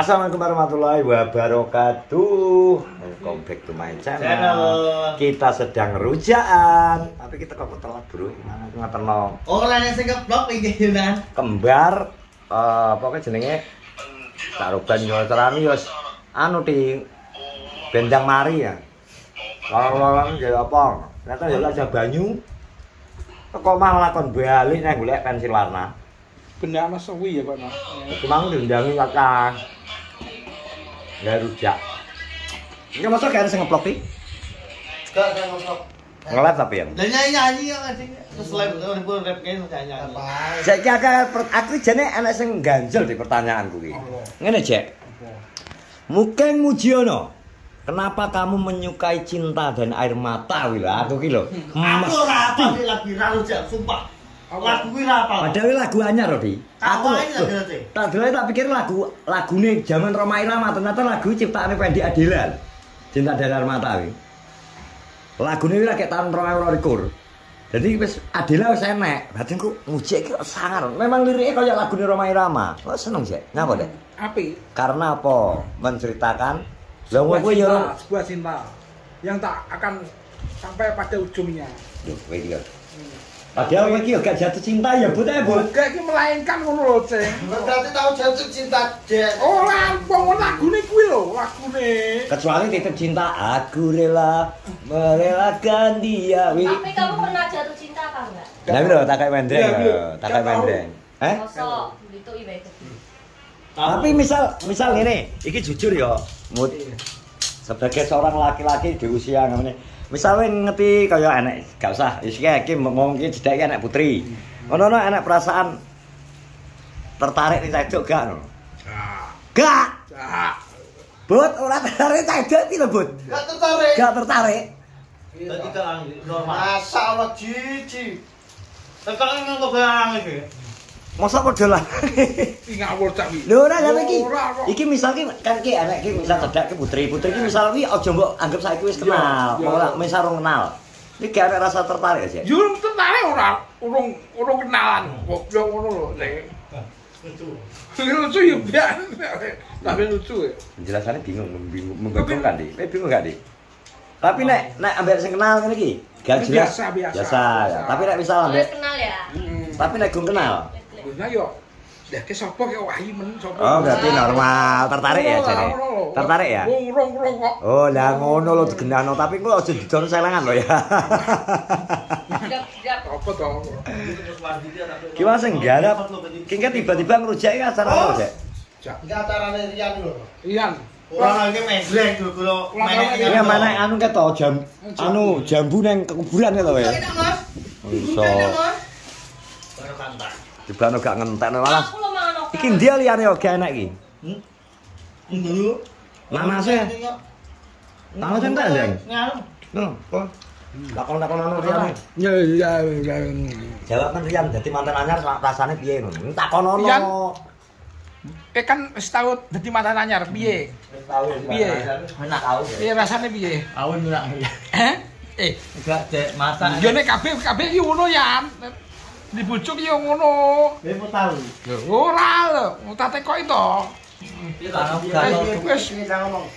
Assalamualaikum warahmatullahi wabarakatuh. Welcome back to my channel. Kita sedang rujaan, tapi kita kok telat, Bro. Ngoterno. Oh, lane sing ngeblok iki Yunan. Kembar pokoknya jenenge Taruban yo terani yo anu di Bendang Mari ya. Lorong-lorong ya apa? Ternyata ya aja banyu. Kok malah lakon balik nang golek pensil warna. Benar ana sewi ya kok. Cuma diundangi kakak. Enggak rujak. Ini masuk kayak sing ngeplok iki. Gak ngosok. Ngelat tapi ya. Lah nyanyi kok anjing. Terus rap kene nyanyi. Saiki aku jane ana sing ganjel di pertanyaanku iki. Ngene, Jek. Mukeng Mujiono. Kenapa kamu menyukai cinta dan air mata wih lah aku ki lho. Aku ora apa sih lagu rujak sumpah. Lagu kuwi ora apa. Padahal lagu anyar lho, Di. Aku tak dulu tak pikir lagune zaman Rhoma Irama ternyata lagu ciptaane Fendi Adelan. Cinta dan air mata kuwi. Lagune kuwi lagi tahun 2022. Jadi wis Adela wis enek. Berarti ku muji iki sangar. Memang liriknya kaya lagune Rhoma Irama. Kok seneng sih? Ngapa, Dek? Apik. Karena apa? Menceritakan sebuah cinta yang tak akan sampai pada ujungnya. Duh, kowe iki. Padahal kowe iki gak jatuh cinta ya, Bud, Bu. Gak iki melainkan ngono lho, Ceng. Berarti tahu jatuh cinta, Dek. Ora, wong lagune kuwi lho, lagune. Kecuali titip cinta, aku rela merelakan dia. Tapi kamu pernah jatuh cinta apa enggak? Nah, lho, tak kayak mendreng lho, tak kayak mendreng. Mosok gitu ibae. Tapi misal ngene, iki jujur ya, Mut. Sebagai seorang laki-laki di usia namanya, misalnya ngerti kaya enek, gak usah, iki mungkin jedake enek putri. Ngono enek perasaan tertarik ning cedok gak no? Gak. Bud, ora tertarik cedok iki lho, Bud. Gak tertarik. Gak tertarik. Dadi kan normal. Masyaallah jiji. Tekan nang barang iki. Masa padha lah. Iki ngawur cak iki. Lho ora lha iki misal ki kan ki anak ki misal cedak ki putri ki misal ki aja mbok anggap saiki wis kenal, ora misal rong kenal. Iki gak ada rasa tertarik aja. Yo tertarik ora, urung kenalan. Kok yo ngono lho, Ceng. Lucu ya, biar. Tapi lucu ya. Penjelasannya bingung, membingungkan di. Bingung gak di? Tapi nek ambek sing kenal ngene iki, gak jelas. Biasa. Ya. Tapi nek misal ambek kenal ya. Tapi nek gung kenal. Nah yo, dah ke sapa ke wahi men sapa. Oh, berarti normal, tertarik ya jane. Tertarik ya? Urung kok. Oh, lah ngono lho digenano, tapi engko aja didono selengan lho ya. Apa to? Ki mas nggarap. Ki tiba-tiba ngrujak iki acara apa, Dek? Iki acarane Rian lho. Iyan. Ora lagi mendreng lho, menek. Iya mana anu keto jambu nang kekuburan keto ya. Iso. Baru kantar. Dibano gak ngentekno malah. Aku lo mangan opo. Iki ndi liyane oge enak iki? Nduk. Nanase. Tahu kan tak, Jeng? Nganu. Noh, kok. Lakon-lakon anu Rian. Ya. Jawaban Rian dadi mantan anyar rasane piye ngono. Takonono. Rian. Kan wis tau dadi mantan anyar piye? Piye? Enak tahu. Piye rasane piye? Awon ora. Enggak Dek, masa. Yo nek kabeh iki ngono ya. Dibujuk yo ngono. Kowe tahu. Lho ora lho, tak tekoki to. Piye ta? Wis ngomong.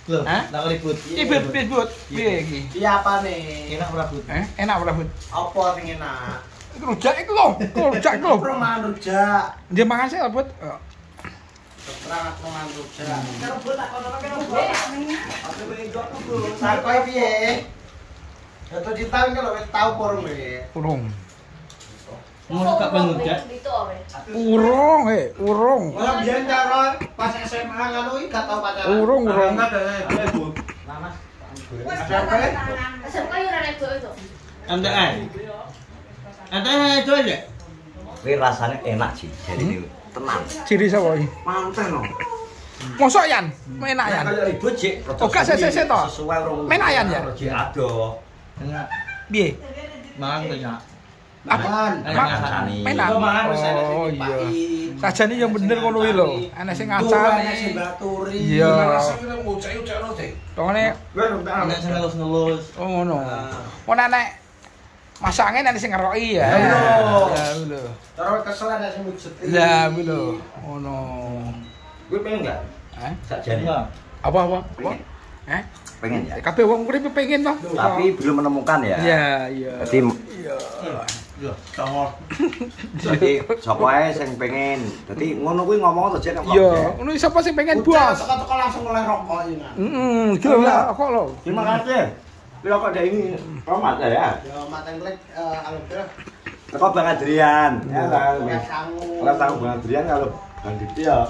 Lho, ndak ribut. Iki ribut. Piye iki? Piye apane? Enak ora, Bud? Enak ora, Bud? Apa sing enak? Rujak iku lho, rujak iku lho. Perumahan rujak. Dia makan sih, Bud. Terang perumahan rujak. Karo Bud tak kono kene, Bud. Aku pengen ndok, Bud. Sakoe piye? Dadi ditang kalau wis tau porong kowe. Urung. Ngono gak pengen itu awe. Urung. Ora biyen cara pas SMA ngono iki gak tau pacaran. Urung. Lamas. SMP. SMK yo ora nego itu. MTN. MTN itu aja. Kuwi rasane enak sih. Jadi tenang. Ciri sapa iki? Manten no. Mosok yan, enak yan. Kayak ribut sih. Oh, gak sese to. Sesuai rong. Menak yan ya? Adoh. Enak. Piye? Mangan enak. Apa? Menak. Oh iya. Sajane yang bener ngono kuwi lho. Ana sing ngacan. Ana sing baturi. Iya. Rasane ngocek-ngocekno teh. Tongane Ana sing ngelus-ngelus. oh ngono. Ono nek masange nek sing ngeroki ya. Ya lho. Cara kesel ana sing mujud. Lah lho. Ngono. Gue pengen enggak? Sakjane. Apa? Pengen ya. Kabeh wong urip pengen toh. Tapi belum menemukan ya. Iya. Jadi Yo, tongol. jadi sapa ae sing pengen. Dadi ngono kuwi ngomong to Jen kok. Iya, ngono sapa sing pengen bos? Teko langsung oleh rokok ini. Gitu lah kok lo. Terima kasih. Piro kok ada ini romat ya? Yo, maten klek anu piro? Teko Bang Adrian. Ya lah. Sangu. Kalau tahu Bang Adrian kalau Bang Diti ya.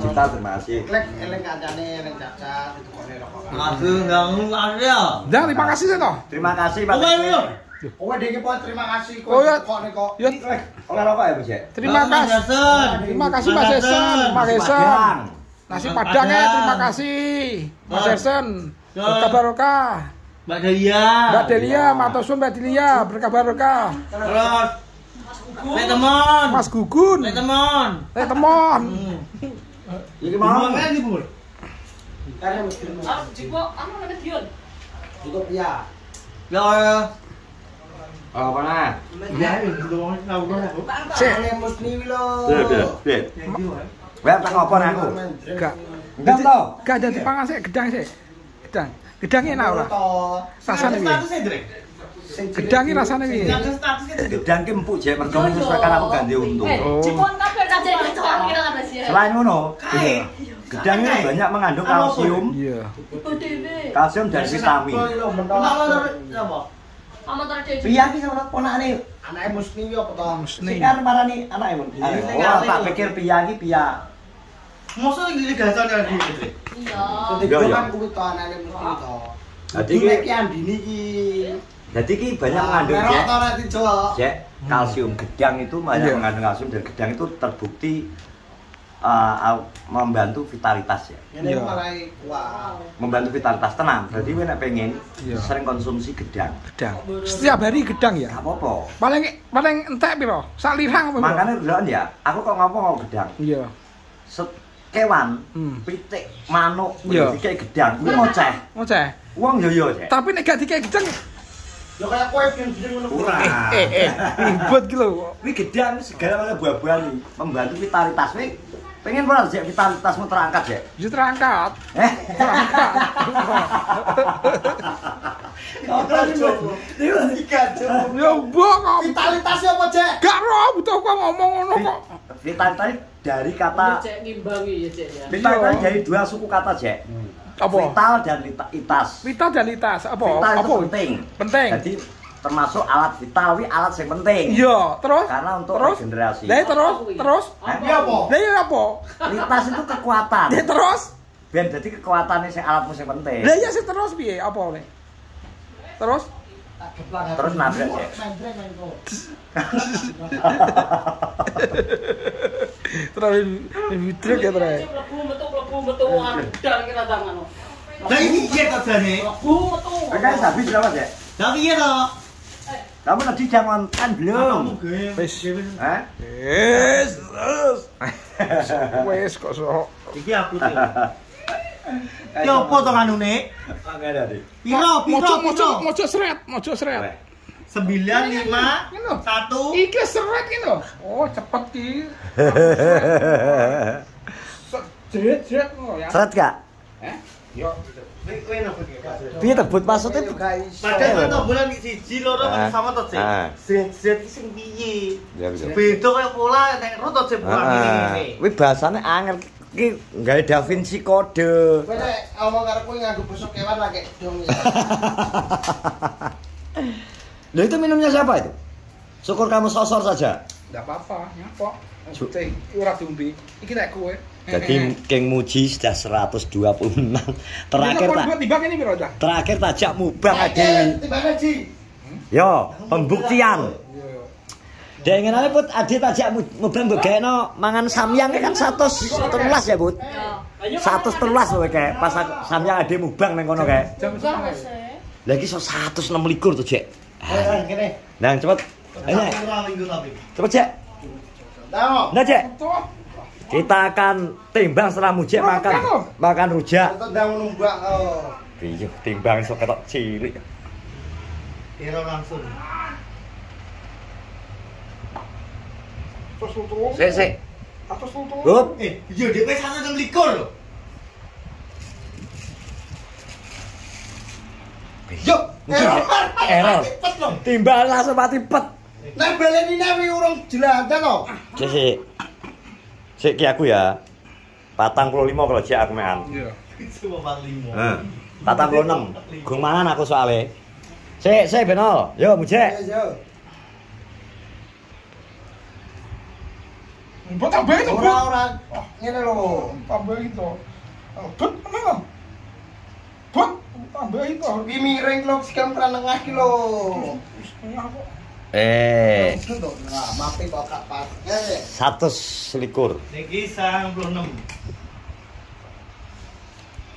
Cita terima kasih. Klek eling kancane eling cacat itu kok rokok. Aduh, enggak ya. Dah, terima kasih sih toh. Terima kasih Pak. Kowe dhewe po terima kasih Oh, ya. kok neko. Ya, Oleh rokok ya, Mas ya? terima kasih. Terima kasih Mas Esen, Mas Esen. Nasi Padang ya, terima kasih. Mas Esen. Berkah barokah. Mbak Delia. Mbak Delia, Matosun Mbak Delia, berkah barokah. Terus Lek teman. Mas Gugun. Lek teman. Temon. Iki mau. Lagi, Bur. Karena mesti Jipo, anu nang Dion. cukup ya. Ya. Oh, mana? Ya, itu wong tahu ora aku. Ini musni lo. Piye? Wek tak ngopo nang aku? Enggak. Enggak to. Enggak jadi pangan sih, gedang sih. Gedang. Gedangnya enak ora? Rasane piye? Statusnya, Drek. Gedangnya rasane piye? Statusnya Gedang ki empuk jek mergo menyesuaikan aku ganti untung. Oh. Jipon kabeh tak jadi kecoan kira kan sih. Selain ngono, gedang ini banyak mengandung kalsium, Iya. Ibu dhewe. kalsium dan vitamin. apa? Aman ora dhewe. Piye iki sama ponakane? Anaknya musni yo apa toh? Musni. Sing kan marani anake mun. Oh, tak pikir piya iki piya. Mosok iki gasan kan iki, Drek. Iya. Iya, iya. Kan kuwi to anaknya musni to. Dadi Iki ki iki andini iki. dadi ki banyak mengandung Merok jek. to ora dijo. Jek kalsium. Gedang itu banyak Iya. mengandung kalsium dan gedang itu terbukti membantu vitalitas ya. Ini Iya. malah kuat. Membantu vitalitas tenang. Jadi kowe nek pengen Iya. sering konsumsi gedang. Gedang. Setiap hari gedang ya. Gak apa-apa. Paling entek piro? Sak lirang apa? Makanya duluan ya, aku kok ngomong gedang. Iya. Kewan, Hmm. pitik, manuk, Iya. kayak gedang, kuwi ngoceh. Ngoceh. Uang yo cek. Tapi nek gak dikek gedang, Yo kayak kowe biyen-biyen ngono kuwi. Ora. ribet ki lho. Kuwi gedang segala macam buah-buahan iki, membantu vitalitas. Kowe pengen ora jek vitalitasmu terangkat jek? Bisa terangkat. Eh. Terangkat. Ya mbok kok. Vitalitasnya apa, Cek? Gak roh butuh kok ngomong ngono kok. Vitalitas dari kata Cek ngimbangi ya Cek ya. vitalitas dari dua suku kata jek. Apa? Vital dan itas. Vital dan litas. Apa? Vital itu Apa? penting. Penting. Jadi termasuk alat vital, wi alat yang penting. Iya, terus? Karena untuk terus? regenerasi. Lah terus? Iya apa? Lah iya apa? Litas itu kekuatan. Lah terus? Ben jadi kekuatannya sing alatmu sing penting. Lah iya sih terus piye? Apa oleh? Terus? Terus nabrak ya. Terus truk ya terus. Mlebu metu dan kira tangan. Lah iki piye to jane? Mlebu metu. Kan habis berapa ya? Lah piye to? Kamu tadi jangan kan belum? Wis. Hah? Wis, terus. Wis kok sok. Iki aku sih. Ya apa to kanune? Angel tadi. Piro? Mojo sret. 9 5 Ngono. 1 Iki seret ki lho. Oh, cepet ki. Jret ngono ya. Seret gak? Yo. Piye tebut maksudnya? Padahal to bulan 1 2 Ah. sama to, Cek. Ah. Zret iki sing piye? Ya bisa. Beda kaya pola nek ro to Cek pola ngene. Kuwi bahasane angel iki gawe Da Vinci Code. Kowe nek omong karo kowe nganggo basa kewan lagi dong ya. Loh itu minumnya siapa itu? Syukur kamu sosor saja. Enggak apa-apa, nyapa. Teh ora diombe. Iki nek kowe. Jadi King Muji sudah 126. Terakhir tak timbang ini piro dah? terakhir tajak mubang Adi. Timbang Ji. Yo, pembuktian. Dek ngenane Put Adi tajak mubang mbok gaekno mangan samyang kan 113 ya, Put. 113 lho kayak pas samyang Adi mubang ning kono kayak. Jam Enggak 9. sih. Lagi 106 likur tuh, Cek. Kene. Nang cepet. Ayo, Ora minggu tapi. cepet, Cek. Tahu. Nah, Cek. Kita akan timbang setelah mujek makan rujak. Kita ndang numbak oh. Iya, timbang iso ketok cilik. Piro langsung. Terus tutu. Sik. Atus tutu. Hup. Iya dhewe 1 lho. Error. Timbal langsung mati pet. Nek baleni newi urung jelantah to. Sik ki aku ya. 45 kalau jek aku mekan. Iya. Cuma 45. Heeh. 46. Gung mangan aku soalnya. Sik Benol. Yo mujek. Yo. Mbok tambah itu, Bu. Ora ngene lho. Tambah itu. But mana? But tambah itu. Iki miring lho sekian pranengah ki lho. Itu to. Nah, mape kok gak pas. 100 likur. Niki 96.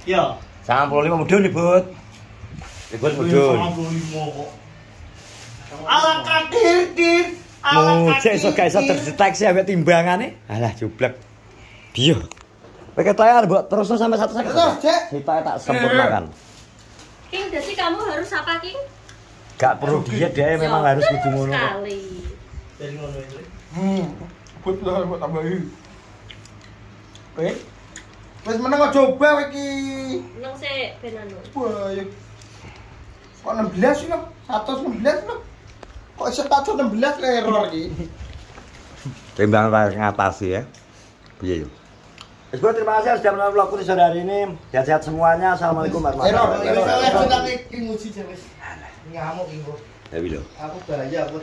Yo. 95 mudun Bud. Ribut mudun. 95 kok. Ala kadir. Mujek iso gak iso terdeteksi ambek timbangane. Alah jublek. Biyo. Peketaya mbok terusno sampai 1 second. Terus, Cek. Kita tak sempurnakan. King, jadi kamu harus apa, King? Gak perlu diet dia memang harus kudu ngono. Sekali. Jadi ngono iki. But lah buat tambahin. Wis meneng coba iki. Nang sik ben anu. Wah, ya. Kok 16 sih lho? 116 lho. Kok iso 116 error iki. Timbang ngatasi ya. Piye yo. Wis Bud, terima kasih sudah menonton vlogku di sore hari ini. Sehat-sehat semuanya. Assalamualaikum warahmatullahi wabarakatuh. Wis ngamuk iki. Ya lho. Aku bahaya aku